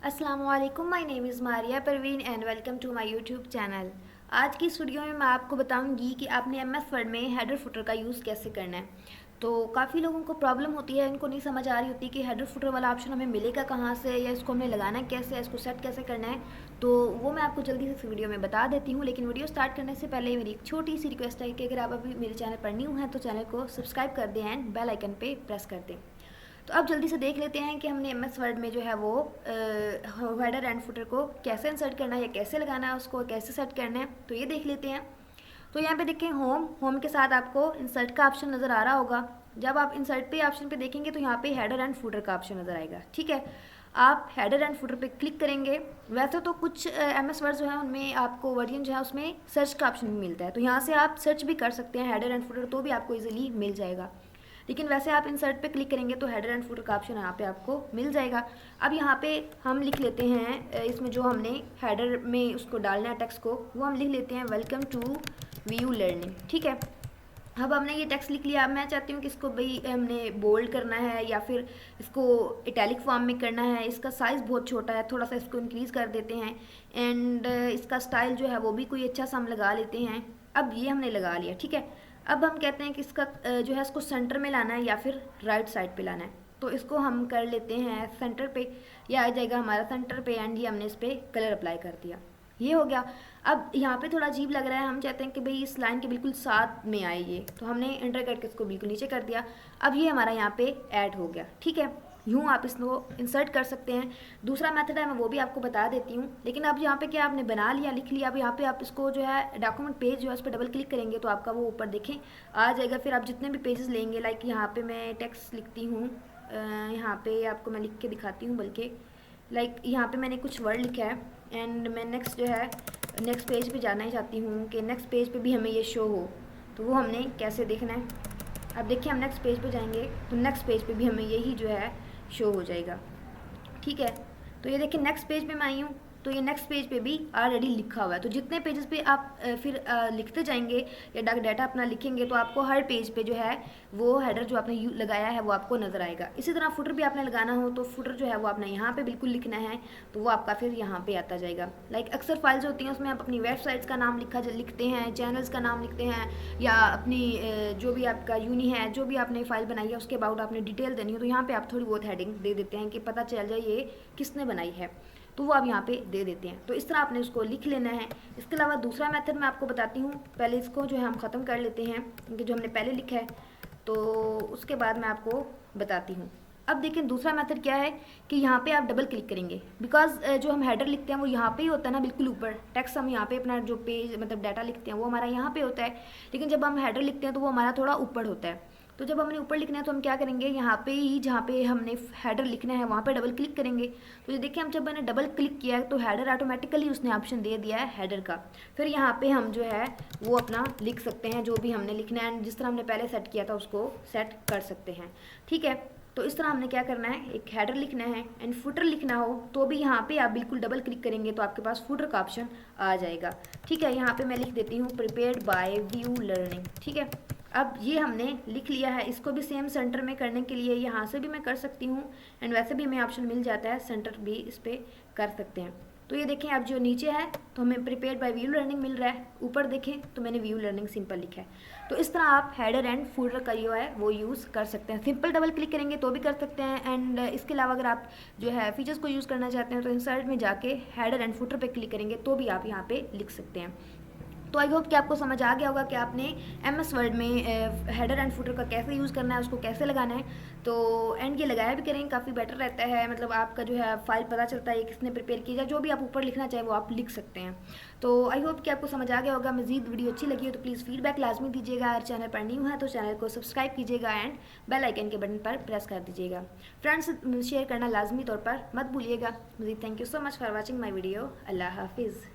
अस्सलामुअलैकुम, my name is Maria Parveen and welcome to my YouTube channel. आज की इस वीडियो में मैं आपको बताऊंगी कि आपने एमएस वर्ड में हेडर फुटर का यूज़ कैसे करना है। तो काफ़ी लोगों को प्रॉब्लम होती है, इनको नहीं समझ आ रही होती कि हेडर फुटर वाला ऑप्शन हमें मिलेगा कहाँ से, या इसको हमें लगाना कैसे है, इसको सेट कैसे करना है। तो वो मैं आपको जल्दी से इस वीडियो में बता देती हूँ। लेकिन वीडियो स्टार्ट करने से पहले मेरी एक छोटी सी रिक्वेस्ट है कि अगर आप अभी मेरे चैनल पर न्यू हैं तो चैनल को सब्सक्राइब कर दें एंड बेल आइकन पे प्रेस कर दें। तो अब जल्दी से देख लेते हैं कि हमने एमएस वर्ड में जो है वो हेडर एंड फुटर को कैसे इंसर्ट करना है या कैसे लगाना है, उसको कैसे सेट करना है। तो ये देख लेते हैं। तो यहाँ पे देखें होम के साथ आपको इंसर्ट का ऑप्शन नज़र आ रहा होगा। जब आप इंसर्ट पे ऑप्शन पे देखेंगे तो यहाँ पे हेडर एंड फुटर का ऑप्शन नज़र आएगा। ठीक है, आप हेडर एंड फुटर पे क्लिक करेंगे। वैसे तो कुछ एमएस वर्ड जो है उनमें आपको वर्जन जो है उसमें सर्च का ऑप्शन भी मिलता है, तो यहाँ से आप सर्च भी कर सकते हैं हेडर एंड फुटर, तो भी आपको इजीली मिल जाएगा। लेकिन वैसे आप इंसर्ट पे क्लिक करेंगे तो हेडर एंड फुटर का ऑप्शन यहाँ पे आपको मिल जाएगा। अब यहाँ पे हम लिख लेते हैं, इसमें जो हमने हेडर में उसको डालना है टेक्स्ट को, वो हम लिख लेते हैं वेलकम टू व्यू लर्निंग। ठीक है, अब हमने ये टेक्स्ट लिख लिया। अब मैं चाहती हूँ कि इसको भाई हमने बोल्ड करना है या फिर इसको इटैलिक फॉर्म में करना है। इसका साइज़ बहुत छोटा है, थोड़ा सा इसको इंक्रीज़ कर देते हैं एंड इसका स्टाइल जो है वो भी कोई अच्छा सा हम लगा लेते हैं। अब ये हमने लगा लिया। ठीक है, अब हम कहते हैं कि इसका जो है इसको सेंटर में लाना है या फिर राइट साइड पे लाना है। तो इसको हम कर लेते हैं सेंटर पे, या आ जाएगा हमारा सेंटर पे एंड ये हमने इस पर कलर अप्लाई कर दिया। ये हो गया। अब यहाँ पे थोड़ा अजीब लग रहा है, हम चाहते हैं कि भाई इस लाइन के बिल्कुल साथ में आए ये, तो हमने एंटर करके इसको बिल्कुल नीचे कर दिया। अब ये हमारा यहाँ पे ऐड हो गया। ठीक है, यूँ आप इसको इंसर्ट कर सकते हैं। दूसरा मेथड है, मैं वो भी आपको बता देती हूँ। लेकिन अब यहाँ पे क्या आपने बना लिया, लिख लिया। अब यहाँ पे आप इसको जो है डॉक्यूमेंट पेज जो है उस पर डबल क्लिक करेंगे तो आपका वो ऊपर देखें आ जाएगा। फिर आप जितने भी पेजेस लेंगे, लाइक यहाँ पे मैं टेक्स्ट लिखती हूँ, यहाँ पे आपको मैं लिख के दिखाती हूँ, बल्कि लाइक यहाँ पे मैंने कुछ वर्ड लिखा है एंड मैं नेक्स्ट जो है नेक्स्ट पेज पे जाना ही चाहती हूँ कि नेक्स्ट पेज पे भी हमें ये शो हो। तो वो हमने कैसे देखना है, अब देखिए हम नेक्स्ट पेज पे जाएंगे तो नेक्स्ट पेज पे भी हमें यही जो है शो हो जाएगा। ठीक है, तो ये देखिए नेक्स्ट पेज पे मैं आई हूँ, तो ये नेक्स्ट पेज पे भी ऑलरेडी लिखा हुआ है। तो जितने पेजेस पे आप फिर लिखते जाएंगे या डाटा अपना लिखेंगे तो आपको हर पेज पे जो है वो हेडर जो आपने लगाया है वो आपको नज़र आएगा। इसी तरह फुटर भी आपने लगाना हो तो फुटर जो है वो आपने यहाँ पे बिल्कुल लिखना है, तो वो आपका फिर यहाँ पे आता जाएगा। लाइक अक्सर फाइल्स होती हैं उसमें आप अपनी वेबसाइट्स का नाम लिखते हैं, चैनल्स का नाम लिखते हैं, या अपनी जो भी आपका यूनी है, जो भी आपने फाइल बनाई है उसके अबाउट आपने डिटेल देनी हो, तो यहाँ पे आप थोड़ी बहुत हेडिंग दे देते हैं कि पता चल जाए ये किसने बनाई है, तो वो आप यहाँ पे दे देते हैं। तो इस तरह आपने उसको लिख लेना है। इसके अलावा दूसरा मेथड मैं आपको बताती हूँ। पहले इसको जो है हम ख़त्म कर लेते हैं क्योंकि जो हमने पहले लिखा है, तो उसके बाद मैं आपको बताती हूँ। अब देखें दूसरा मेथड क्या है कि यहाँ पे आप डबल क्लिक करेंगे, बिकॉज जो हम हेडर लिखते हैं वो यहाँ पे ही होता है ना, बिल्कुल ऊपर। टेक्स्ट हम यहाँ पे अपना जो पेज मतलब डाटा लिखते हैं वो हमारा यहाँ पे होता है, लेकिन जब हम हेडर लिखते हैं तो वो हमारा थोड़ा ऊपर होता है। तो जब हमने ऊपर लिखना है तो हम क्या करेंगे, यहाँ पे ही जहाँ पे हमने हेडर लिखना है वहाँ पे डबल क्लिक करेंगे। तो ये देखिए हम जब मैंने डबल क्लिक किया है तो हेडर ऑटोमेटिकली उसने ऑप्शन दे दिया है हेडर का। फिर यहाँ पे हम जो है वो अपना लिख सकते हैं जो भी हमने लिखना है, जिस तरह हमने पहले सेट किया था उसको सेट कर सकते हैं। ठीक है, तो इस तरह हमने क्या करना है, एक हेडर लिखना है एंड फुटर लिखना हो तो भी यहाँ पे आप बिल्कुल डबल क्लिक करेंगे तो आपके पास फुटर का ऑप्शन आ जाएगा। ठीक है, यहाँ पे मैं लिख देती हूँ प्रिपेयर्ड बाय व्यू लर्निंग। ठीक है, अब ये हमने लिख लिया है। इसको भी सेम सेंटर में करने के लिए यहाँ से भी मैं कर सकती हूँ एंड वैसे भी हमें ऑप्शन मिल जाता है सेंटर भी इस पर कर सकते हैं। तो ये देखें अब जो नीचे है तो हमें प्रिपेयर्ड बाय व्यू लर्निंग मिल रहा है, ऊपर देखें तो मैंने व्यू लर्निंग सिंपल लिखा है। तो इस तरह आप हेडर एंड फुटर का जो है वो यूज़ कर सकते हैं। सिंपल डबल क्लिक करेंगे तो भी कर सकते हैं एंड इसके अलावा अगर आप जो है फीचर्स को यूज़ करना चाहते हैं तो इंसर्ट में जाके हेडर एंड फुटर पे क्लिक करेंगे तो भी आप यहाँ पे लिख सकते हैं। तो आई होप कि आपको समझ आ गया होगा कि आपने एमएस वर्ड में हेडर एंड फुटर का कैसे यूज़ करना है, उसको कैसे लगाना है। तो एंड ये लगाया भी करें, काफ़ी बेटर रहता है, मतलब आपका जो है फाइल पता चलता है किसने प्रिपेयर की, या जो भी आप ऊपर लिखना चाहे वो आप लिख सकते हैं। तो आई होप कि आपको समझ आ गया होगा। मज़ीद वीडियो अच्छी लगी हो तो प्लीज़ फीडबैक लाजमी दीजिएगा। अगर चैनल पर न्यू है तो चैनल को सब्सक्राइब कीजिएगा एंड बेल आइकन के बटन पर प्रेस कर दीजिएगा। फ्रेंड्स शेयर करना लाजमी तौर पर मत भूलिएगा। मज़ीद thank you so much for watching my video. अल्लाह हाफिज़।